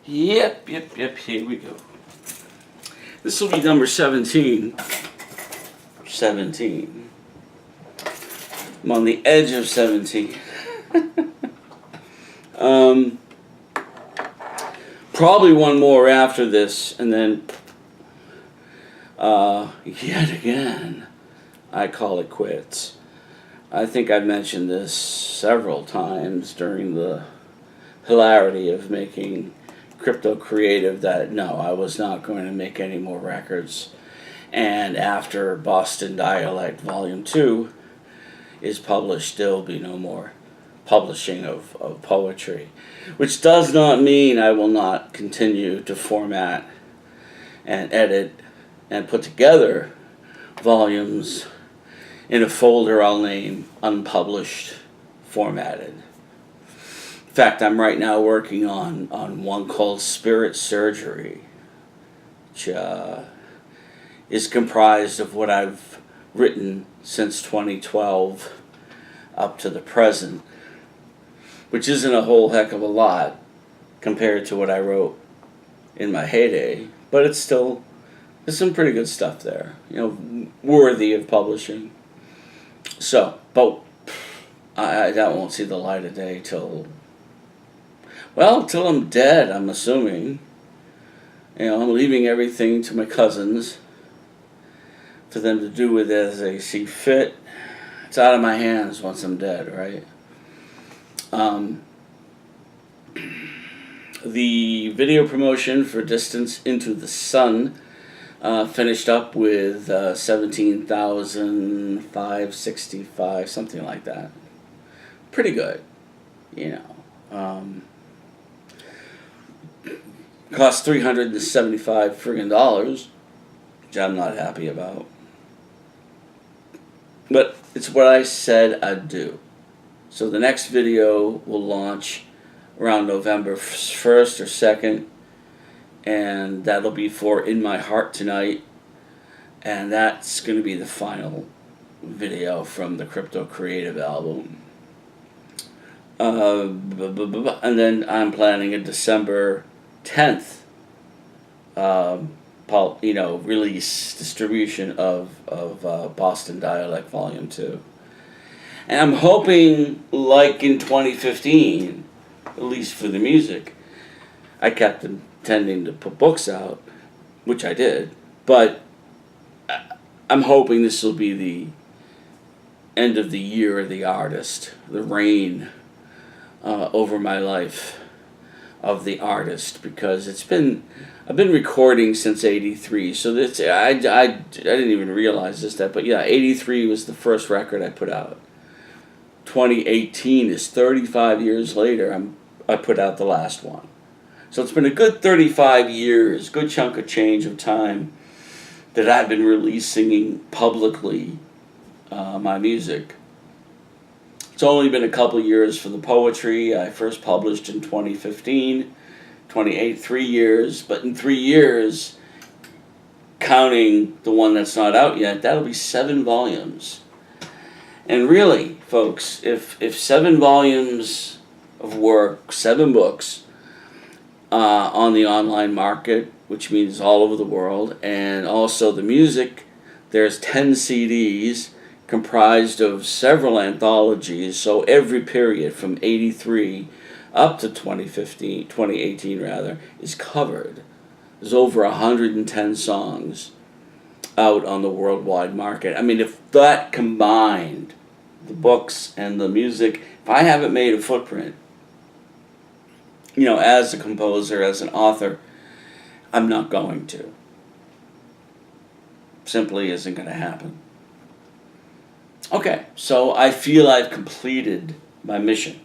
Yep, here we go. This will be number 17. 17. I'm on the edge of 17. Probably one more after this, and then yet again, I call it quits. I think I've mentioned this several times during the hilarity of making crypto creative that no, I was not going to make any more records. And after Boston Dialect Volume 2 is published, there will be no more publishing of poetry. Which does not mean I will not continue to format and edit and put together volumes in a folder I'll name Unpublished Formatted. In fact, I'm right now working on one called Spirit Surgery, which is comprised of what I've written since 2012 up to the present, which isn't a whole heck of a lot compared to what I wrote in my heyday, but it's still, there's some pretty good stuff there, worthy of publishing. So, but that won't see the light of day till I'm dead, I'm assuming. I'm leaving everything to my cousins for them to do with it as they see fit. It's out of my hands once I'm dead, right? The video promotion for Distance Into the Sun finished up with 17,565, something like that. Pretty good, Cost $375 friggin' dollars, which I'm not happy about. But it's what I said I'd do. So the next video will launch around November 1st or 2nd, and that'll be for In My Heart Tonight, and that's going to be the final video from the Crypto Creative album. And then I'm planning a December 10th release distribution of Boston Dialect Volume 2. And I'm hoping, like in 2015, at least for the music, I kept intending to put books out, which I did, but I'm hoping this will be the end of the year of the artist, the reign over my life of the artist, because I've been recording since '83, so I didn't even realize this, but yeah, '83 was the first record I put out. 2018 is 35 years later, I put out the last one. So it's been a good 35 years, good chunk of change of time that I've been releasing publicly my music. It's only been a couple years for the poetry. I first published in 2015, 3 years, but in 3 years, counting the one that's not out yet, that'll be 7 volumes. And really, folks, if 7 volumes of work, 7 books on the online market, which means all over the world, and also the music, there's 10 CDs comprised of several anthologies, so every period from '83 up to 2018 rather, is covered. There's over 110 songs out on the worldwide market. I mean, if that combined, the books and the music, if I haven't made a footprint, as a composer, as an author, I'm not going to. Simply isn't going to happen. Okay, so I feel I've completed my mission,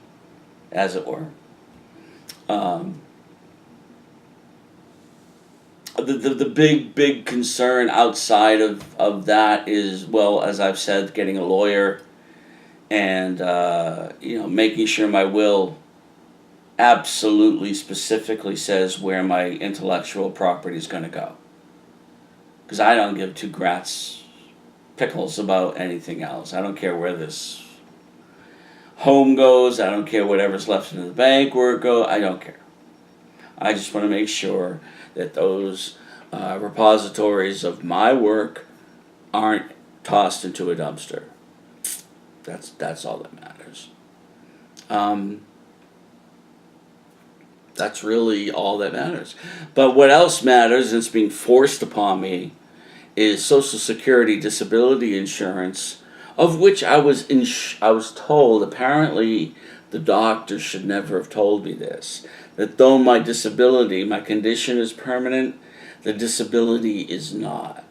as it were. The big concern outside of that is, well, as I've said, getting a lawyer and making sure my will absolutely specifically says where my intellectual property is going to go. Because I don't give two grats pickles about anything else. I don't care where this home goes. I don't care whatever's left in the bank, where it goes. I don't care. I just want to make sure that those repositories of my work aren't tossed into a dumpster. That's all that matters. That's really all that matters. But what else matters, and it's being forced upon me, is Social Security disability insurance, of which I was told, apparently the doctor should never have told me this, that though my disability, my condition is permanent, the disability is not.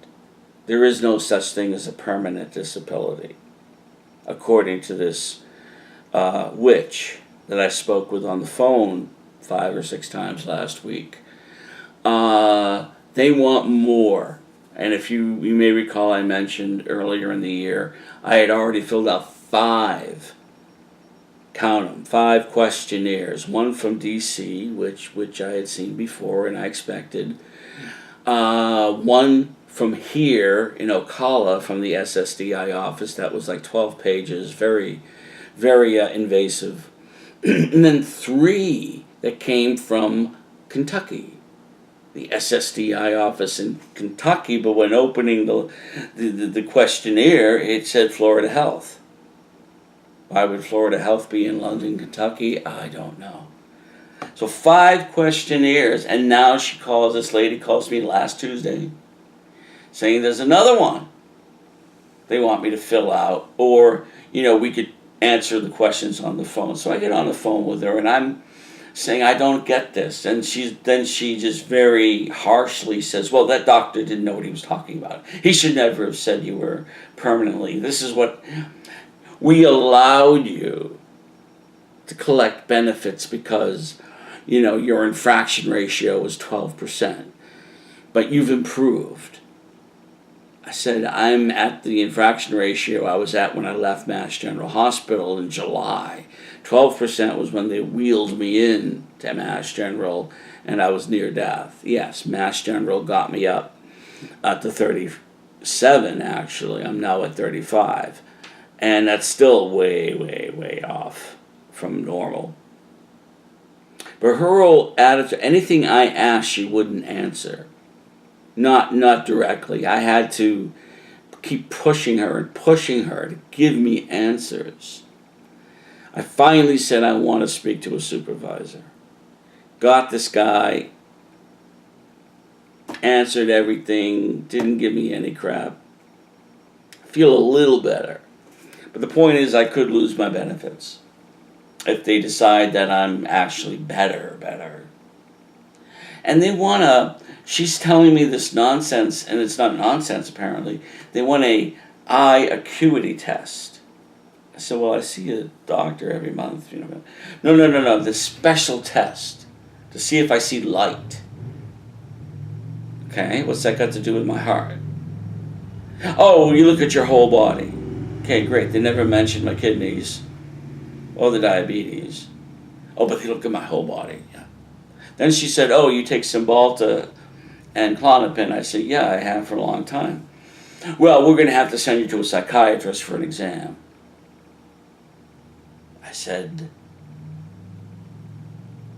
There is no such thing as a permanent disability, according to this witch that I spoke with on the phone 5 or 6 times last week. They want more. And if you may recall, I mentioned earlier in the year, I had already filled out 5 questionnaires. One from DC, which I had seen before and I expected. One from here in Ocala from the SSDI office that was like 12 pages, very, very invasive. And then 3 that came from Kentucky, the SSDI office in Kentucky, but when opening the questionnaire, it said Florida Health. Why would Florida Health be in London, Kentucky? I don't know. So 5 questionnaires, and now this lady calls me last Tuesday, saying there's another one they want me to fill out, or, we could answer the questions on the phone. So I get on the phone with her, and I'm saying, I don't get this. And she just very harshly says, well, that doctor didn't know what he was talking about. He should never have said you were permanently. This is what we allowed you to collect benefits because, your infraction ratio was 12%. But you've improved. I said, I'm at the infraction ratio I was at when I left Mass General Hospital in July. 12% was when they wheeled me in to Mass General and I was near death. Yes, Mass General got me up to 37, actually. I'm now at 35. And that's still way, way, way off from normal. But her whole attitude, anything I asked, she wouldn't answer. Not directly. I had to keep pushing her to give me answers. I finally said I want to speak to a supervisor. Got this guy, answered everything, didn't give me any crap. Feel a little better. But the point is I could lose my benefits if they decide that I'm actually better. And they want she's telling me this nonsense, and it's not nonsense apparently. They want a eye acuity test. I said, well, I see a doctor every month. No. This special test to see if I see light. Okay, what's that got to do with my heart? Oh, you look at your whole body. Okay, great. They never mentioned my kidneys or the diabetes. Oh, but they look at my whole body. Yeah. Then she said, oh, you take Cymbalta and Klonopin. I said, yeah, I have for a long time. Well, we're going to have to send you to a psychiatrist for an exam. I said,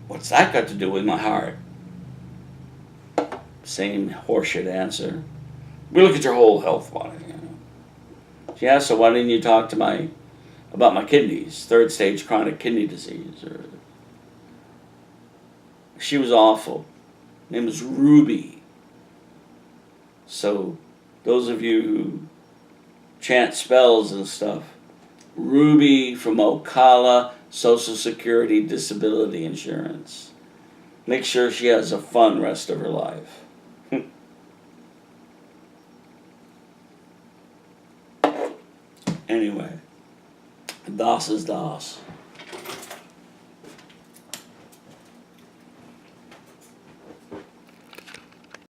what's that got to do with my heart? Same horseshit answer. We look at your whole health body. Yeah, so why didn't you talk to about my kidneys, 3rd stage chronic kidney disease? She was awful. Her name was Ruby. So those of you who chant spells and stuff, Ruby from Ocala, Social Security Disability Insurance. Make sure she has a fun rest of her life. Anyway, Das is Das.